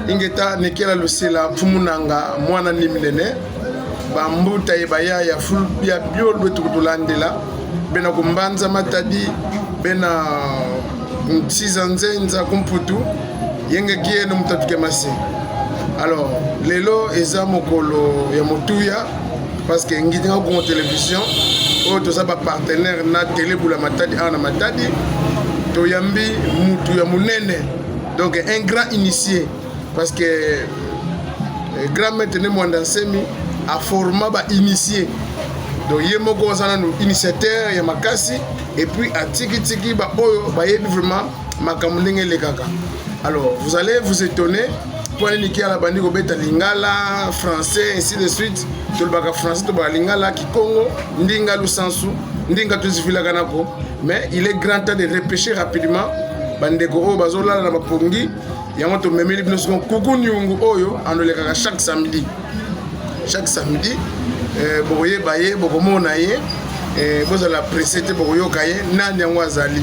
ingeta nekela lusela fumunanga mwana nimlene bambuta ebaya ya ful ya biolo tukulandela bena kumbanza matadi bena nzanza kumputu yenge kieno mutatuke masi. Alors lelo eza mokolo ya motuya parce que ngitinga ko télévision o to saba partenaire na télé bula matadi ana matadi to yambi mutu ya munene. Donc un grand initié parce que grand maître ne mwanda semi a format ba initié. Donc yemoko zana no initiateur ya makasi et puis a tiki ba oyo ba yebi vraiment makamulenge le kaka. Alors vous allez vous étonner pour aller niquer à la bande ko beta lingala français ainsi de suite to le baka français to ba lingala ki Congo ndinga lusansu ndinga to zivila kanako mais il est grand temps de repêcher rapidement bande ko o bazola na bapongi yango to memeli bino kuku nyungu oyo andoleka chaque samedi boye baye bokomona ye bozala presete boyoka ye nani yango azali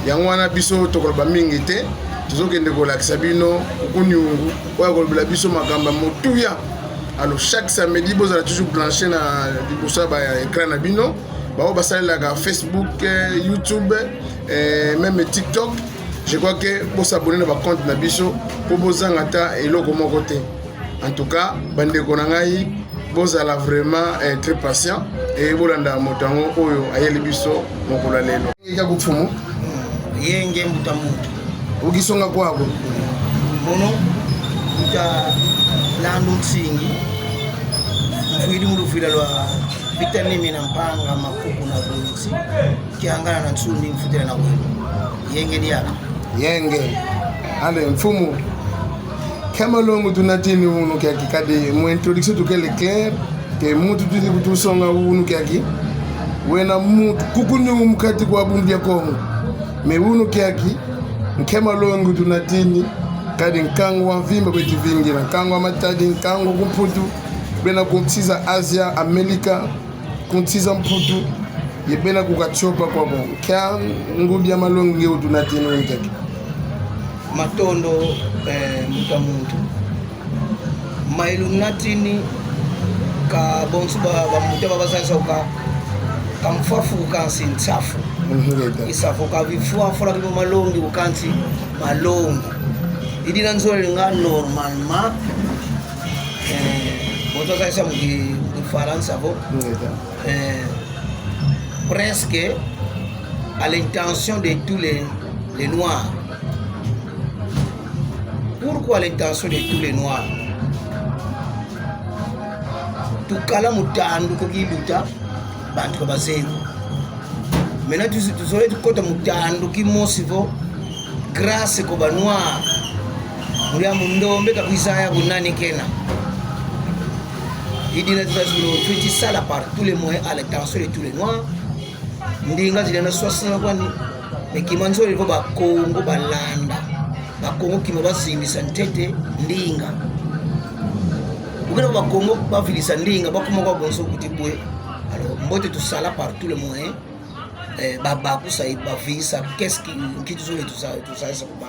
yango wana biso tokoloba mingi te tozokende kolakisa bino kunyungu oyo kolobela biso makamba motuya. Alors chaque samedi bozala toujours branché na liboso ba écran na bino bao basalelaka Facebook, YouTube, même TikTok. Je crois que vous s'abonner na ba compte na biso po bozanga ta eloko moko te. En tout cas bandeko na ngai bozala vraiment très patient et bolanda motango oyo ayeli biso mokolo lelo ika kufumu yenge mutamutu ugisonga kwako mono uta landu msingi mfuidi mrufila lwa vitani mina mpanga makuku na bunzi kiangana na nsundi mfutile na kwenu yenge diaka yenge ale mfumu kama longo tunatini uno kiaki kade mo introduction to kele clair ke mutu tuti kutusonga uno kiaki wena mutu kukunyu mkati kwa bumbia Kongo me uno kiaki kama longo tunatini kade nkango wa vimba beti vingi na nkango matadi nkango kumputu bena kumtiza Asia Amerika kumtiza mputu yebena kukachopa kwa bon kya ngudia malongo ngeu tunatini uno kiaki matondo mutamuntu mailunatini ka bonsu ba mutaba basasa ka kamfafu kansi ntsafu isafu ka vifua fora bibo malongi ukansi malongi idina nzole nga normalement bonso sasa mu France avo presque à l'intention de tous les noirs. Pourquoi l'intention de tous les noirs? Tukala mutandu kokiluta bantu bazero. Maintenant tu saurais tu kota mutandu ki mosivo grâce ko ba noir. Mulia mundombe kabisa bunani kena. Idina tu ça là par tous les moyens à l'intention de tous les noirs. Ndinga zilana 60 kwani mais kimanzo ilivyo ba Kongo balanda. Bakongo kimo bazimbisa ntete ndinga ukena bakongo bavilisa ndinga bakoma kwa bonso kutibwe. Alors mbote tout ça là par tous les moyens baba kusa bavisa qu'est-ce qui tout ça ça ba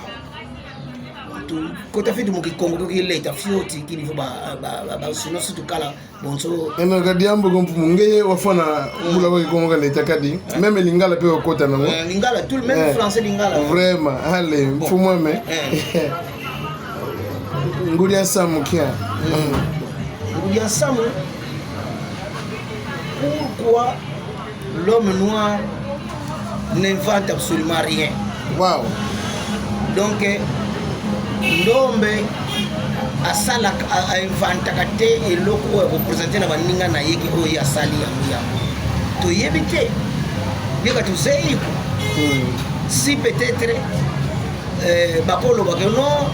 tout kota fitu mu Kongo to kileta fioti kilivo ba sino situ kala bonso eno kadiambo kompumu ngeye wafana mula wa Kongo kale takadi même lingala pe okota nango lingala tout le même français lingala vraiment allez mfumo me ngudia samu kia ngudia samu. Pourquoi l'homme noir n'invente absolument rien? Wow. Donc ndombe asala a inventa kate eloko ya représenter na baninga na yeki oyo asali ya to yebite bika to sei si peut-être bakolo bakeno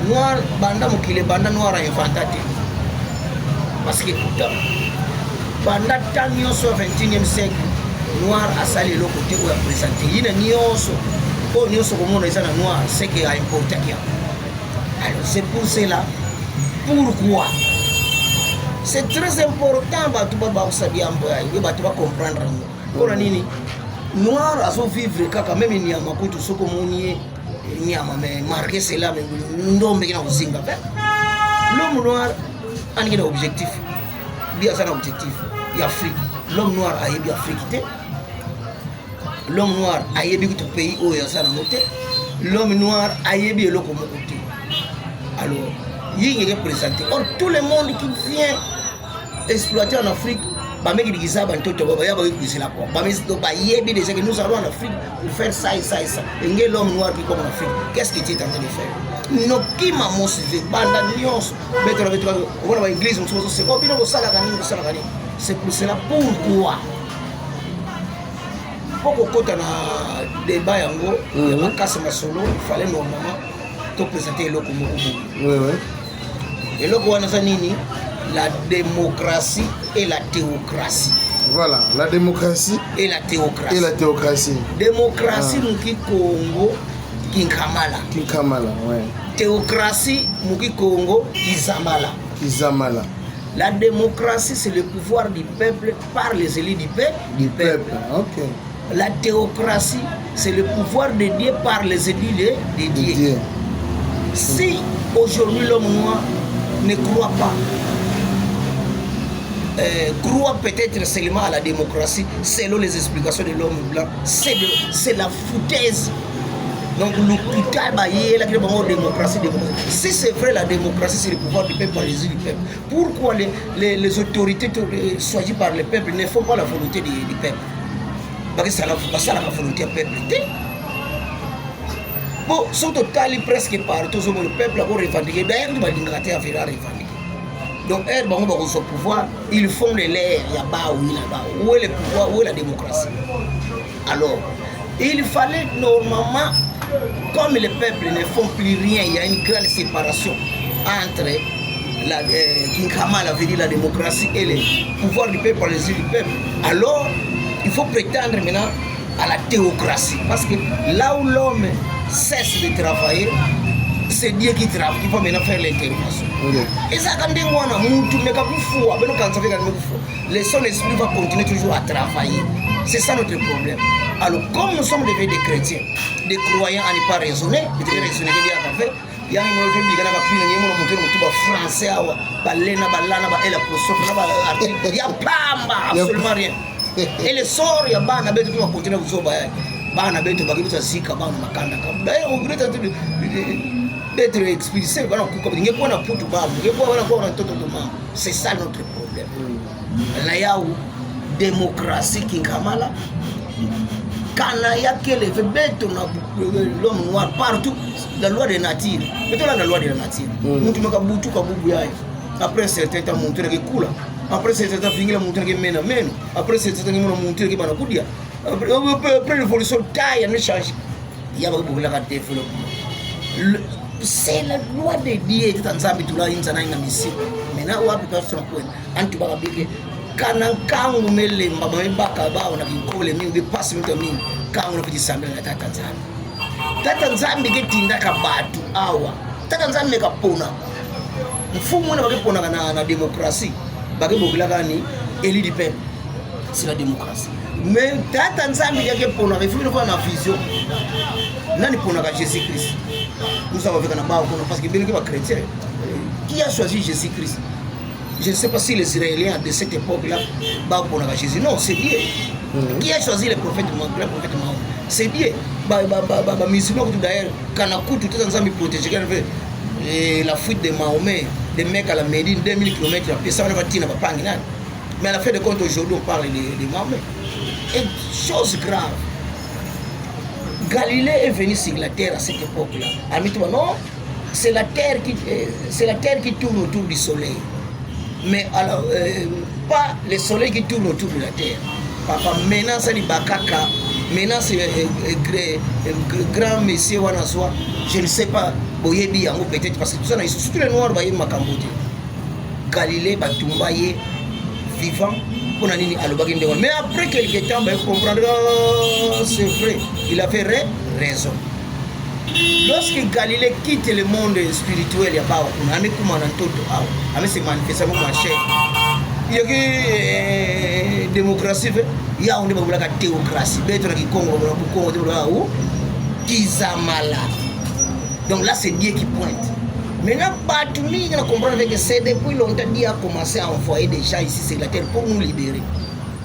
noir banda mukile banda noir a inventé parce que banda tanyo so 21e siècle noir asali eloko te oyo représenter yina nyonso o nyonso komona isa na noir c'est que a importé kia. Alors c'est pour cela, pourquoi c'est très important batu ba usabia mboya yo batu ba comprendre ko nini noir aso vivre kaka même ni amakutu soko monier nyama mais marqué c'est là mais ndombe kina kuzinga l'homme noir a un objectif bien ça un objectif il Afrique l'homme noir a yebi Afrique l'homme noir a yebi tout pays où il y a ça na moté l'homme noir a yebi eloko moko te alors il est représenté or tout le monde qui vient exploiter en Afrique bah mec qui ça bah toto bah y'a c'est la quoi bah mais bah yebi déjà que nous allons en Afrique pour faire ça et ça et ça et l'homme noir qui comme en Afrique qu'est-ce que tu es en train de faire no qui m'a montré banda nyons mettre avec toi on va l'église on se c'est bien au sala gani c'est pour cela pourquoi pourquoi quand on a débat yango il y a casse ma solo il fallait normalement te présenter le comme oui et le quoi na nini la démocratie et la théocratie. Voilà, la démocratie et la théocratie. Et la théocratie. Démocratie muki Congo Kinkamala. Kinkamala, ouais. Théocratie muki Congo Kizamala. Kizamala. La démocratie c'est le pouvoir du peuple par les élus du peuple. OK. La théocratie c'est le pouvoir de Dieu par les élus de Dieu. Si aujourd'hui l'homme noir ne croit pas croit peut-être seulement à la démocratie selon les explications de l'homme blanc, c'est la foutaise. Donc la démocratie. Si c'est vrai la démocratie c'est le pouvoir du peuple par les élus du peuple, pourquoi les autorités choisies par le peuple ne font pas la volonté du peuple? Parce que ça la volonté du peuple. Bon, sont total presque partout le peuple a revendiqué. D'ailleurs, nous allons revendiquer. Donc, son pouvoir, ils font les lairs, il y a bas ou il y a bas. Où est le pouvoir, où est la démocratie? Alors, il fallait normalement, comme les peuples ne font plus rien, il y a une grande séparation entre la Kinkamala, veut dire la démocratie, et le pouvoir du peuple par les yeux du peuple. Alors, il faut prétendre maintenant à la théocratie. Parce que là où l'homme cesse de travailler, c'est Dieu qui travaille, qui va maintenant faire l'intervention. Et ça, quand on a les son esprit va continuer toujours à travailler. C'est ça notre problème. Alors, comme nous sommes devenus des chrétiens, des croyants à ne pas raisonner, il y a un français, il y a absolument rien. Et les sorts, il y a un peu de continuer d'être expulsé, c'est ça notre problème. Là, il y a une démocratie qui est Kamala. Quand il y a l'homme noir partout, la loi de nature. Mais la loi de la nature. Après un certain temps, on montre que coule. Après un certain temps, on montre que mène. Après un certain temps, on montre que Banakoudia. Après l'évolution, taille, on change. Il y a beaucoup de développement. C'est la loi de Dieu qui est en train de se faire. Maintenant, on va faire ça. Kana kangu mele mbaba mbaka ba ona kikole mingi pass mingi mingi kangu nopiti sambe na tata nzambe ketinda ka batu awa tata nzambe ka pona mfumu na bakepona na démocratie bakebokila kani élu du peuple c'est la démocratie mais tata nzambe yakepona il faut une fois na vision nani pona ka Jésus Christ nous avons vécu na ba parce que bien que ba chrétien qui a choisi Jésus Christ. Je ne sais pas si les Israéliens de cette époque-là battent pour Jésus. Non, c'est Dieu. Qui a choisi le prophète Mahomet? C'est Dieu. Musulmans, d'ailleurs, Kanakou, tout le temps, ils protègent. La fuite de Mahomet, des mecs à la Médine, 2000 km, ça va tirer pas. Mais à la fin de compte, aujourd'hui, on parle de Mahomet. Et chose grave, Galilée est venu sur la terre à cette époque-là. Non, c'est la terre qui tourne autour du soleil. Mais alors, pas le soleil qui tourne autour de la terre. Papa, maintenant c'est le Bakaka, maintenant c'est grand monsieur Wanaswa, je ne sais pas, Boyebi Yango peut-être, parce que tout ça, surtout les Noirs, Baye Makambote. Galilée, Batumbaye, vivant, on a dit à l'Obaginde. Mais après quelques temps, on comprendra, c'est vrai, il a fait raison. Lorsque Galilée quitte le monde spirituel, il y a pas de se manifester comme marché. Il y a que démocratie, il y a une théocratie. Qui Kizamala. Donc là, c'est Dieu qui pointe. Maintenant, Batoumi, on comprend que c'est depuis longtemps Dieu a commencé à envoyer des gens ici sur la terre pour nous libérer.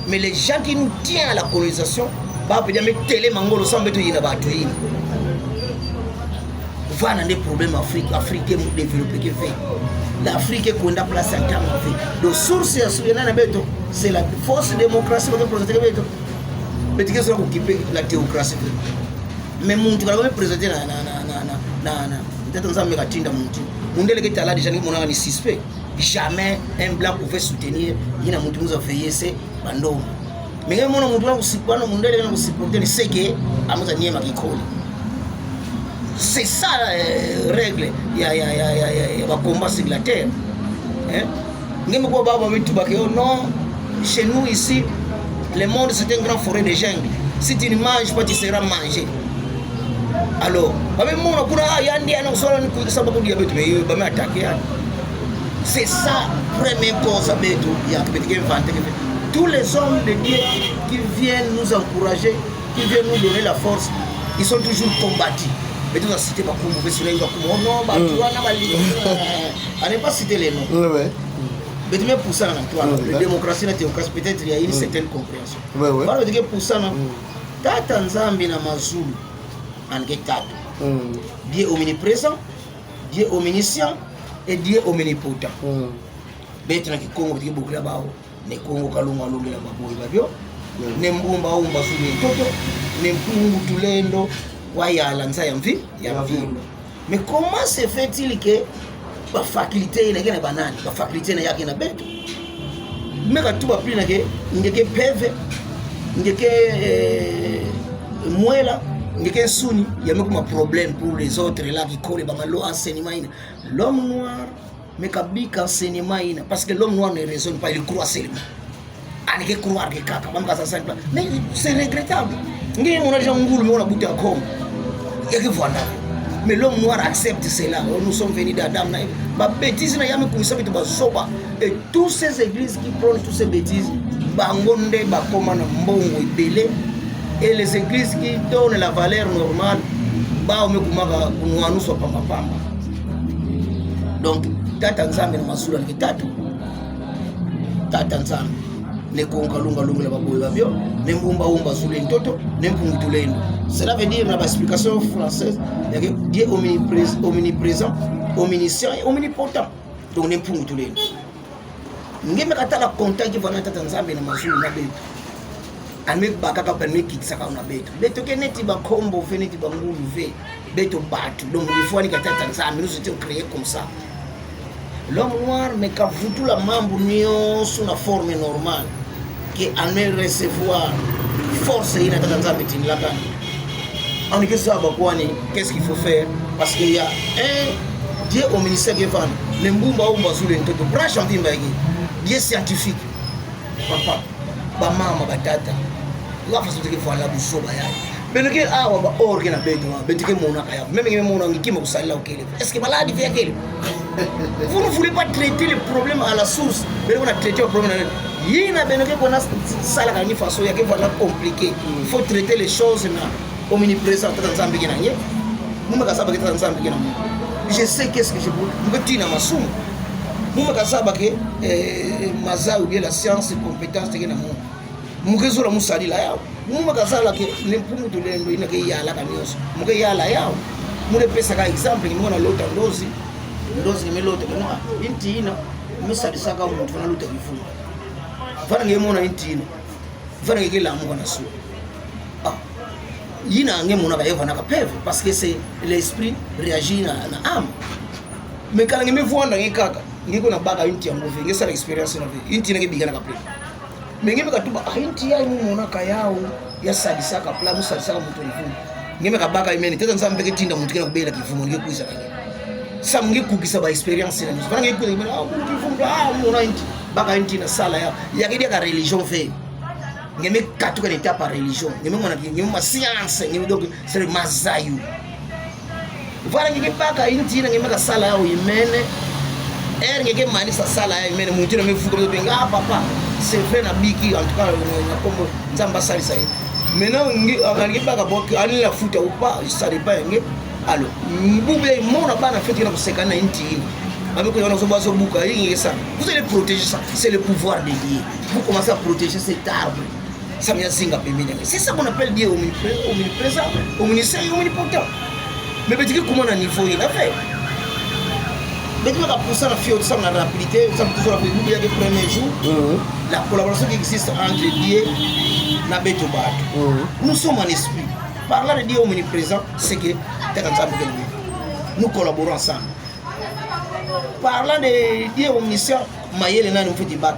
Mais les gens qui nous tiennent à la colonisation, bah, peut-être mettre télé mangolo sans mettre une Batoumi. Voilà des problèmes africains développés qui fait. L'Afrique est qu'on a placé en termes de vie. Donc, source c'est la force démocratie qui est présentée. Mais tu sais occuper la théocratie. Mais mon tu vas présenter peut-être que tu as déjà dit suspect. Jamais un blanc pouvait soutenir. Il y a des gens qui ont fait c'est bandom. Mais il y a des gens qui ont supporté c'est que c'est ça la règle. Il y a un combat sur la terre. Non, chez nous ici, le monde c'est une grande forêt de jungle. Si tu ne manges pas, tu seras mangé. Alors, c'est ça, première cause. Tous les hommes de Dieu qui viennent nous encourager, qui viennent nous donner la force, ils sont toujours combattus. Mais tu vas citer pas comme mauvais soleil, comme non, bah tu vois, on n'est pas citer les noms. Mais tu mets pour ça, la démocratie, la théocratie, peut-être il y a une certaine compréhension. Voilà, tu pour ça, Tata Nzambi na Mazulu, en Tata. Dieu omniprésent, Dieu omniscient et Dieu omnipotent. Mais tu n'as que Congo, tu as beaucoup là-bas. Ne Congo, Kalunga, Lunga, Babio, Nembumba, Umba, Sumi, Toto, Nempungu, Tulendo. Mais comment se fait-il que la faculté est banane, la faculté n'est pas bête? Mais quand tu vas plus, il y a que PV, il y a que Mouela, il y a que Souni, il y a même un problème pour les autres là qui collent l'enseignement. L'homme noir, mais quand enseignement, parce que l'homme noir ne raisonne pas, il croit seulement. Il croit que caca, mais c'est regrettable. Mais l'homme noir accepte cela. Nous sommes venus d'Adam. Et toutes ces églises qui prennent toutes ces bêtises, et les églises qui donnent la valeur normale, donc, Tata Nzambi na Masula ni tatu. Tata Nzambi ne kongalunga lunga la baboya bio, ne mbumba umba zule ntoto, ne mpungutulendo. Cela veut dire dans l'explication française, il y a Dieu omniprésent, omniscient et omnipotent. Donc ne mpungutulendo. Ngeme katala contact va na Tata Nzambi na Masula na beto. Anme bakaka permet kitsaka na beto. Beto ke neti ba kombo fe neti ba ngulu ve. Beto batu. Donc il faut ni Tata Nzambi nous étions créés comme ça. L'homme noir mais quand vous tout la membre nion sous la forme normale qui en recevoir force ina Tata Nzambi tinlaka. On est ça qu'est-ce qu'il faut faire parce qu'il y a un Dieu au ministère qui va le mbumba umba sous le ntoto branche en vimba yaki Dieu scientifique papa ba mama ba tata la façon que faut la buso ba ya mais que awa ba organa beto betike mona kaya même que mona ngikima kusala ukele est-ce que malade vient quel vous ne voulez pas traiter le problème à la source mais on a traité le problème il na benoke kona sala kani façon ya que voilà compliqué il faut traiter les choses na omniprésent Tata Nzambi kina ye muma kasaba Tata Nzambi kina je sais qu'est-ce que je veux tina masumu muma kasaba ke maza ou bien la science et compétence kina mu mukezo la musali la yao muma kasala ke lempumu tulendo ina ke yala kanyoso muke yala yao mule pesa ka exemple ni mona lota ndozi ni melota kana inti ina misali saka umuntu fana lota kifunga fana ngemona inti ina fana ngela mu kana su yina ngemona ba yeva naka peve parce que c'est l'esprit réagit na âme mais quand ngeme vuanda ngekaka ngiko na baka inti ya ngove ngesala experience na vie inti nake bigana ka peve mais ngeme katuba inti ya mu mona ka yao ya sadisaka pla mu sadisaka mutu lifunga ngeme ka baka imeni Tata Nzambi ke tinda mutu kena kubela kifungo ngeke kuisa kanye sam ngeke kukisa ba experience na fana ngeke kuisa kifunga mona inti baka inti na sala ya ke dia ka religion fait ngeme katuka n'était pas religion ngeme mona ngeme ma science ngeme donc c'est mazayu voilà ngeke baka inti na ngeme ka sala ya imene ngeke mani sa sala ya imene mutu na mefuko benga papa c'est vrai na biki en tout cas na kombo Nzamba sali ça maintenant ngeke baka boki ani la futa ou pas ça dépend ngeke Alors, Mboubé, mon abana fait qu'il y a 50 ans, vous allez protéger ça, c'est le pouvoir de Dieu. Vous commencez à protéger cet arbre. C'est ça qu'on appelle Dieu omniprésent, omniscient et omnipotent. Mais comment on a niveau il a fait? Mais tu vas pousser la fiole sans la rapidité, sans toujours la le premier jour, la collaboration qui existe entre Dieu et la bête au bateau. Nous sommes en esprit. Parlant de Dieu omniprésent, c'est que nous collaborons ensemble. Parlant de Dieu omniscient, nous fait du bac.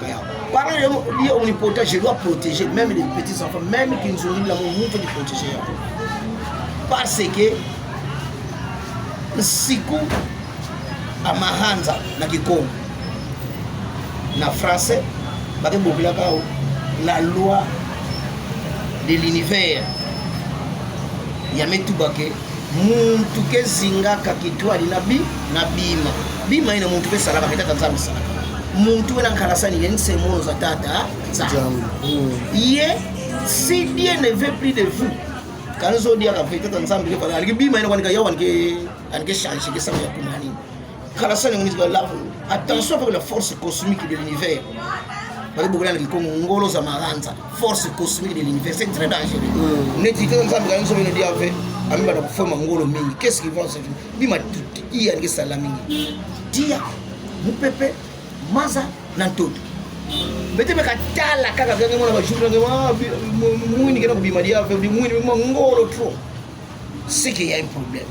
Parlant de Dieu omnipotent, je dois protéger même les petits enfants, même qui nous ont dit l'amour, nous fait protéger. Parce que siku amahanza na Kikongo na français la loi de l'univers yametubake muntu kezingaka kitwali na bima ina muntu pesalaka metata nzambe salaka muntu wena nkalasani yengi semono za tata za ye si Dieu ne veut plus de vous quand on dit à fait ensemble les bima ina kwanika yawan ke changer que ça ya kumani kalasani ngi la attention avec la force cosmique de l'univers parce que beaucoup de gens ngolo za maranza force cosmique de l'univers c'est très dangereux neti que ensemble quand on dit avec ami bana kufema ngolo mingi qu'est-ce qui va se faire bima tuti ya ngi sala mingi dia mupepe maza na ntoto bete beka tala kaka gange mona bajura ngema mwini kena kubima dia avec mwini ngolo trop c'est qu'il y a un problème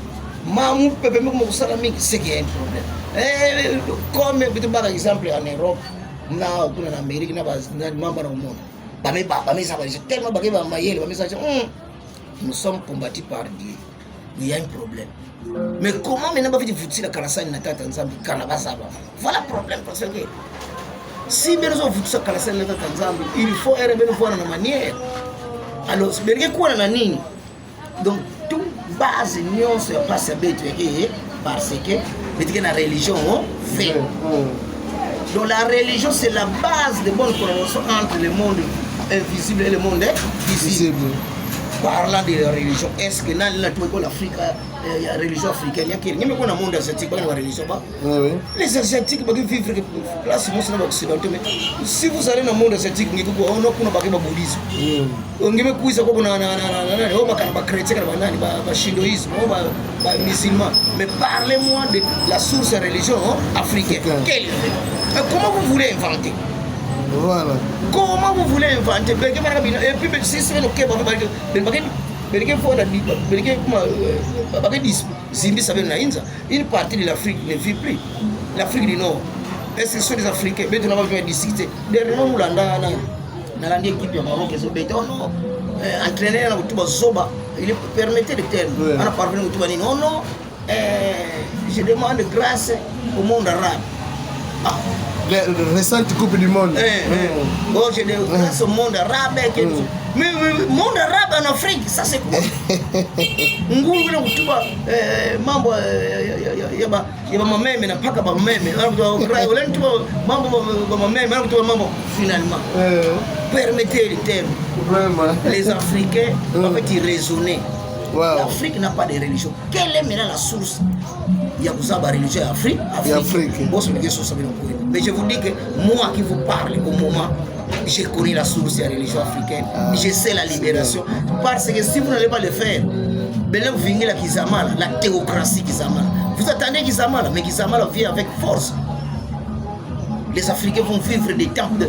mamu pepe mko kusala mingi c'est qu'il y a un problème comme bete par exemple en Europe na kuna na Amerika na mambo na umoja bame ça va tellement bagé ba mayele bame ça nous sommes combattus par Dieu il y a un problème mais comment maintenant va faire foutir la kalasani na tata nzambi kana basaba voilà le problème parce que si bien nous foutir la kalasani na tata nzambi il faut voir na manière alors berge quoi na nini donc tout base union se passe à bête parce que mais la religion fait donc la religion c'est la base de bonne collaboration entre le monde invisible et le monde visible. Parlant de la religion, est-ce que dans l'Afrique, il y a la religion africaine, il y a un monde asiatique, il y a une religion. Les Asiatiques vivent là, c'est mon occidental. Si vous allez dans le monde asiatique, vous n'avez pas de bouddhisme. Vous n'avez pas de chrétien, de shindoïsme, de musulman. Mais parlez-moi de la source de la religion africaine. Comment vous voulez inventer? Voilà. Comment vous voulez inventer? Et puis, si c'est le cas, une partie de l'Afrique ne vit plus. L'Afrique du Nord. Est-ce que ce sont des Africains? Mais nous avons discuté. Derrière nous, dans l'équipe du Maroc, entraîner il permettait de terme. On a parlé de non, non. Je demande grâce au monde arabe. La récente Coupe du Monde. Bon, je dis grâce au monde arabe. Mais le monde arabe en Afrique, ça c'est quoi? Ngulu vile kutuba mambo ya mameme na paka mameme. Wale kutuba mambo ya mameme, wale kutuba mambo finalement. Permettez le terme. Vraiment. Les Africains en fait ils raisonner. Wow. L'Afrique n'a pas de religion. Quelle est maintenant la source? Il y a la religion Afrique. Mais je vous dis que moi qui vous parle au moment, je connais la source de la religion africaine. Je sais la libération. Parce que si vous n'allez pas le faire, vous venez la Kizamala, la théocratie Kizamala. Vous attendez Kizamala, mais Kizamala vient avec force. Les Africains vont vivre des temps de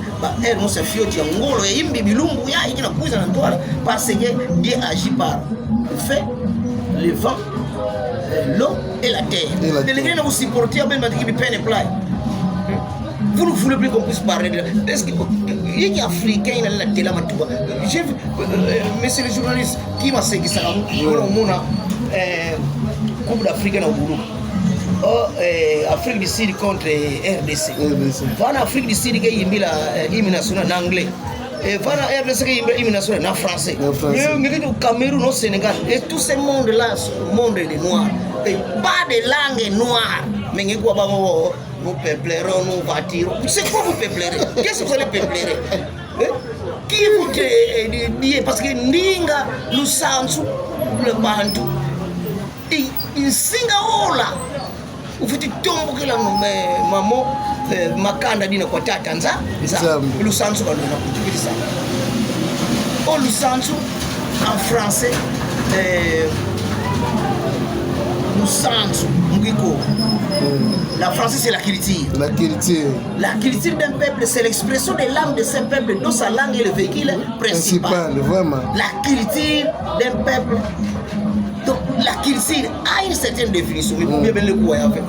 parce que Dieu agit par le feu, le vent, l'eau et la terre. Les gens vous supportez à vous ne voulez plus qu'on puisse parler de la... Est-ce qu'il y a Africain qui a la télé? J'ai vu, monsieur le journaliste, qui m'a dit que ça Coupe d'Afrique au boulot. Afrique du Sud contre RDC. En Afrique du Sud, il y a l'hymne national en anglais. Et voilà, RDC, il y a l'hymne national en français. Mais au Cameroun, au Sénégal, et tous ces mondes-là, monde des Noirs. Et pas de langue noire. Mais il y a nous peuplerons, nous bâtirons. C'est quoi vous peuplerez? Qu'est-ce que vous allez peuplerer? Qui vous dit? Parce que Ndinga, nous sommes le Bantou. insinga ola ufuti tombo kila mamo makanda dina kwa tata nza lusansu quand on a compris ça au lusansu en français lusansu mugiko la français c'est la culture la culture d'un peuple c'est l'expression de l'âme de ce peuple dont sa langue est le véhicule principal vraiment la culture d'un peuple. Donc la culture a une certaine définition, mais vous bien le coup en fait.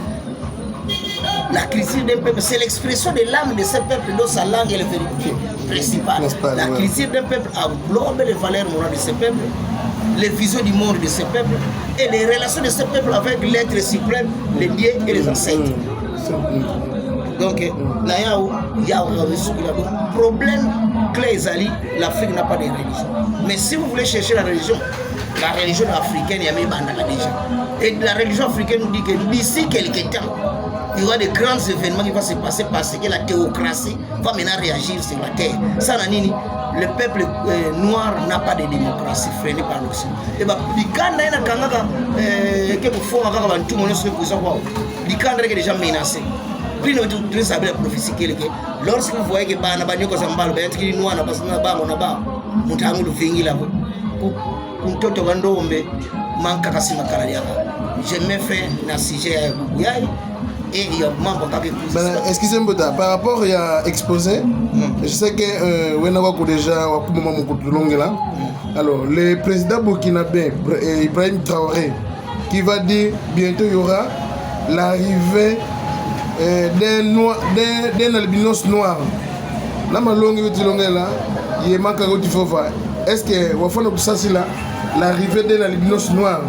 La culture d'un peuple, c'est l'expression de l'âme de ce peuple dont sa langue est le véhicule principal. La culture d'un peuple englobe les valeurs morales de ce peuple, les visions du monde de ce peuple et les relations de ce peuple avec l'être suprême, les dieux et les ancêtres. Donc, il y a un problème clé, l'Afrique n'a pas de religion. Mais si vous voulez chercher la religion africaine, il y a mis Bandaka déjà. Et la religion africaine nous dit que d'ici quelques temps, il y aura de grands événements qui vont se passer parce que la théocratie va maintenant réagir sur la terre. Ça, le peuple noir n'a pas de démocratie freinée par l'Occident. Et bien, il est déjà menacé. Lorsque vous voyez que excusez-moi, par rapport à exposé, je sais que alors le président burkinabé Ibrahim Traoré qui va dire bientôt il y aura l'arrivée d'un albinos noir. Est-ce que l'arrivée d'un albinos noir?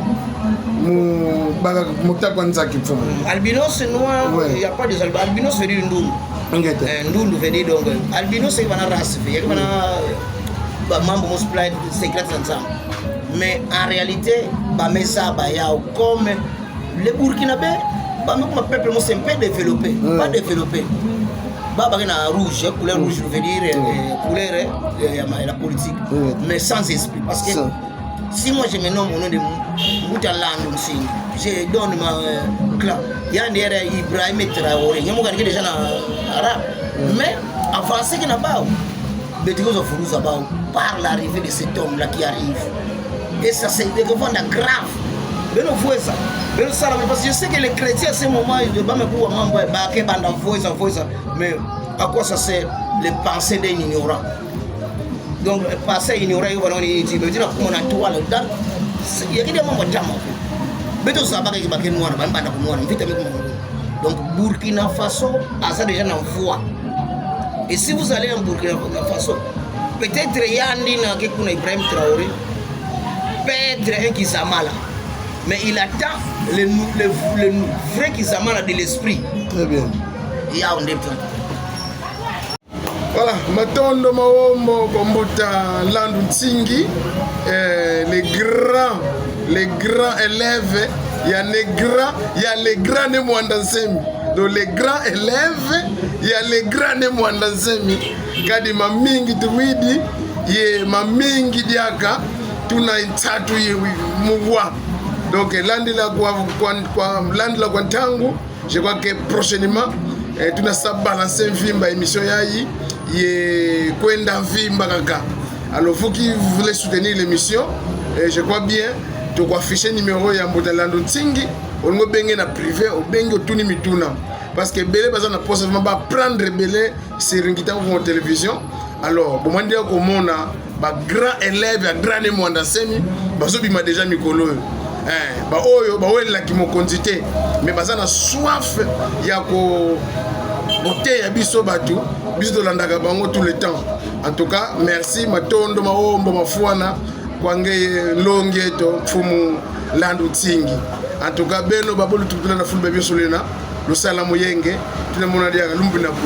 Albinos noir, il n'y a pas de albinos veut dire Ndoundou veut dire donc albinos c'est une race, il y a mais en réalité, comme les Burkinabés, le peuple c'est un peu développé, pas développé. Rouge, couleur rouge veut dire couleur la politique, mais sans esprit. Parce que si moi je me nomme au nom de Moutaland, je donne ma clan. Il y a des Ibrahim Traoré, il y a des gens arabes. Mais avancé qu'il n'a pas, par l'arrivée de cet homme-là qui arrive. Et ça c'est des revendants graves. Parce que je sais que les chrétiens à ce moment ils ne vont pas mais à quoi ça sert les pensées d'un ignorant? Donc les pensées ignorants ils vont dire qu'on a toi là il y a des moments donc Burkina Faso a ça déjà en voie. Et si vous allez en Burkina Faso, peut-être il y a un qui est Ibrahim Traoré, peut-être un qui s'amala. Mais il attend le vrai Kizamala de l'esprit. Très bien. Il y a un dépôt. Voilà, Matondo Maombo Kombuta Landu Tsingi, les grands élèves, il y a les grands Nemwandansemi. Donc les grands élèves, il y a les grands Nemwandansemi. Kadi mamingi tuwidi, ye mamingi diaka, tuna intatu ye muwa. Donc landila kwa ntangu, je crois que prochainement tu n'as balancer vimba émission yayi ye kwenda vimba kaka. Alors vous qui voulez soutenir l'émission, je crois bien tu dois afficher numéro ya Mbotalando Tsingi, on go benge na privé au benge tuni mituna parce que belé baza na possiblement ba prendre belé sur ngita ko télévision. Alors bon mandia ko mona ba grand élève ya grand Mwanda Semi bazo bima déjà mikolo. Ba oyo ba wela ki mo quantité mais baza na soif ya ko boté ya biso batu biso landaka bango tout le temps. En tout cas merci Matondo Maombo Mafuana kwange longeto fumu Landu Tsingi. En tout cas beno babulu tutula na fulbe biso lena lo sala moyenge tuna mona dia lumbu na